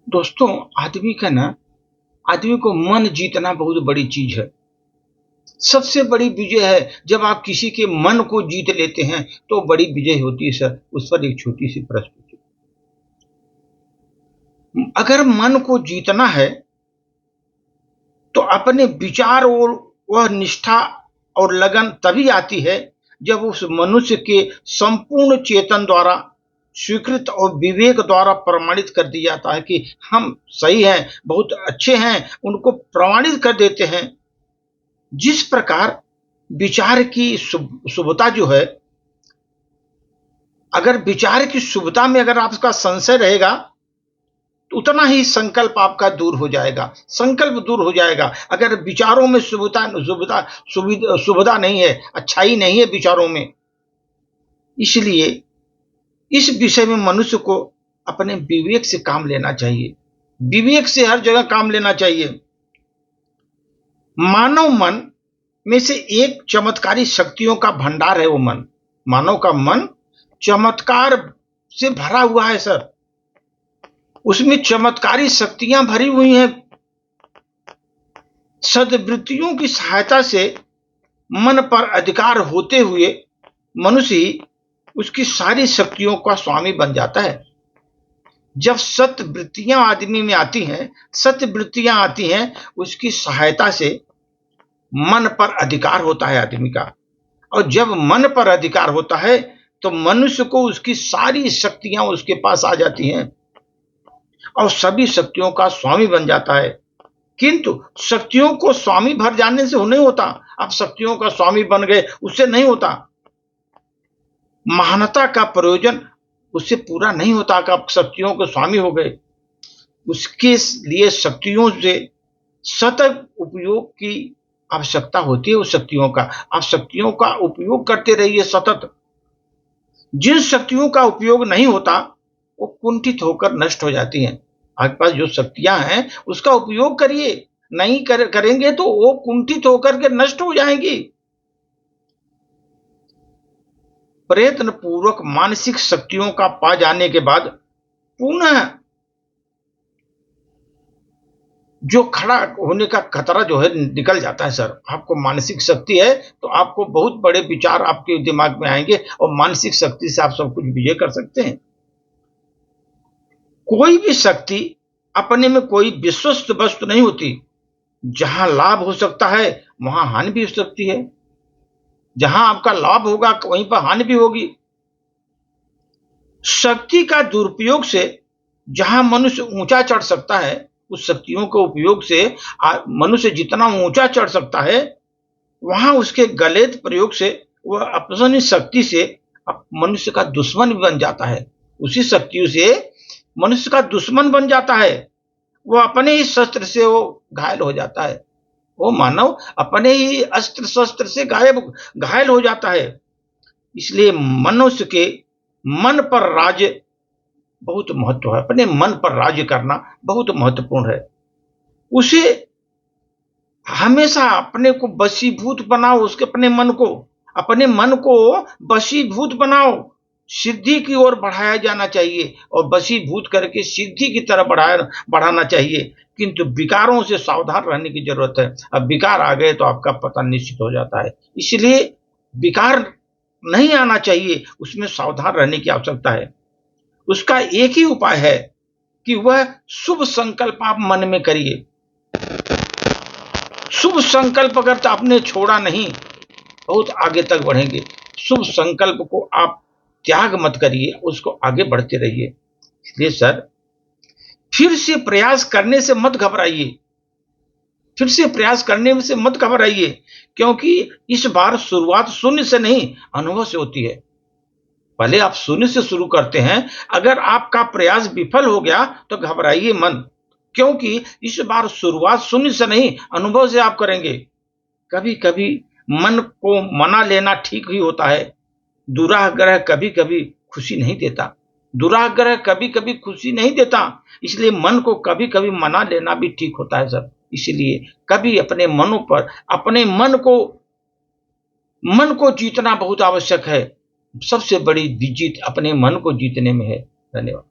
दोस्तों, आदमी को मन जीतना बहुत बड़ी चीज है। सबसे बड़ी विजय है जब आप किसी के मन को जीत लेते हैं, तो बड़ी विजय होती है सर। उस पर एक छोटी सी प्रश्न पूछिए। अगर मन को जीतना है तो अपने विचार और वह निष्ठा और लगन तभी आती है जब उस मनुष्य के संपूर्ण चेतन द्वारा स्वीकृत और विवेक द्वारा प्रमाणित कर दिया जाता है कि हम सही हैं, बहुत अच्छे हैं, उनको प्रमाणित कर देते हैं। जिस प्रकार विचार की शुभता जो है, अगर विचार की शुभता में अगर आपका संशय रहेगा तो उतना ही संकल्प आपका दूर हो जाएगा, संकल्प दूर हो जाएगा। अगर विचारों में शुभता नहीं है, अच्छाई नहीं है विचारों में, इसलिए इस विषय में मनुष्य को अपने विवेक से काम लेना चाहिए। विवेक से हर जगह काम लेना चाहिए। मानव मन में से एक चमत्कारी शक्तियों का भंडार है वो मन। मानव का मन चमत्कार से भरा हुआ है सर। उसमें चमत्कारी शक्तियां भरी हुई हैं। सद्वृत्तियों की सहायता से मन पर अधिकार होते हुए मनुष्य उसकी सारी शक्तियों का स्वामी बन जाता है। जब सत्वृत्तियां आदमी में आती हैं, उसकी सहायता से मन पर अधिकार होता है आदमी का। और जब मन पर अधिकार होता है तो मनुष्य को उसकी सारी शक्तियां उसके पास आ जाती हैं और सभी शक्तियों का स्वामी बन जाता है। किंतु शक्तियों को स्वामी भर जाने से नहीं होता। आप शक्तियों का स्वामी बन गए, उससे नहीं होता। महानता का प्रयोजन उससे पूरा नहीं होता कि आप शक्तियों के स्वामी हो गए। उसके लिए शक्तियों से सतत उपयोग की आवश्यकता होती है। उस शक्तियों का आप शक्तियों का उपयोग करते रहिए सतत। जिन शक्तियों का उपयोग नहीं होता वो कुंठित होकर नष्ट हो जाती हैं। आपके पास जो शक्तियां हैं उसका उपयोग करिए, नहीं करेंगे तो वो कुंठित होकर के नष्ट हो जाएंगी। प्रयत्न पूर्वक मानसिक शक्तियों का पा जाने के बाद पुनः जो खड़ा होने का खतरा जो है निकल जाता है सर। आपको मानसिक शक्ति है तो आपको बहुत बड़े विचार आपके दिमाग में आएंगे और मानसिक शक्ति से आप सब कुछ विजय कर सकते हैं। कोई भी शक्ति अपने में कोई विश्वस्त वस्तु नहीं होती। जहां लाभ हो सकता है वहां हानि भी हो सकती है। जहां आपका लाभ होगा वहीं पर हानि भी होगी। शक्ति का दुरुपयोग से जहां मनुष्य ऊंचा चढ़ सकता है, उस शक्तियों के उपयोग से मनुष्य जितना ऊंचा चढ़ सकता है, वहां उसके गलत प्रयोग से वह अपनी शक्ति से मनुष्य का दुश्मन भी बन जाता है। उसी शक्तियों से मनुष्य का दुश्मन बन जाता है। वो अपने ही शस्त्र से वो घायल हो जाता है। वो मानव अपने ही अस्त्र शस्त्र से घायल हो जाता है। इसलिए मनुष्य के मन पर राज्य बहुत महत्व है। अपने मन पर राज्य करना बहुत महत्वपूर्ण है। उसे हमेशा अपने को वशीभूत बनाओ। उसके अपने मन को वशीभूत बनाओ। सिद्धि की ओर बढ़ाया जाना चाहिए और वशीभूत करके सिद्धि की तरफ बढ़ाना चाहिए। किंतु विकारों से सावधान रहने की जरूरत है। अब विकार आ गए तो आपका पता निश्चित हो जाता है। इसलिए विकार नहीं आना चाहिए, उसमें सावधान रहने की आवश्यकता है। उसका एक ही उपाय है कि वह शुभ संकल्प आप मन में करिए। शुभ संकल्प अगर आपने छोड़ा नहीं, बहुत आगे तक बढ़ेंगे। शुभ संकल्प को आप त्याग मत करिए, उसको आगे बढ़ते रहिए। इसलिए सर, फिर से प्रयास करने से मत घबराइए। क्योंकि इस बार शुरुआत शून्य से नहीं, अनुभव से होती है। पहले आप शून्य से शुरू करते हैं। अगर आपका प्रयास विफल हो गया तो घबराइए मत, क्योंकि इस बार शुरुआत शून्य से नहीं, अनुभव से आप करेंगे। कभी कभी मन को मना लेना ठीक ही होता है। दुराग्रह कभी कभी खुशी नहीं देता। इसलिए मन को कभी कभी मना लेना भी ठीक होता है सर। इसलिए कभी अपने मन को जीतना बहुत आवश्यक है। सबसे बड़ी जीत अपने मन को जीतने में है। धन्यवाद।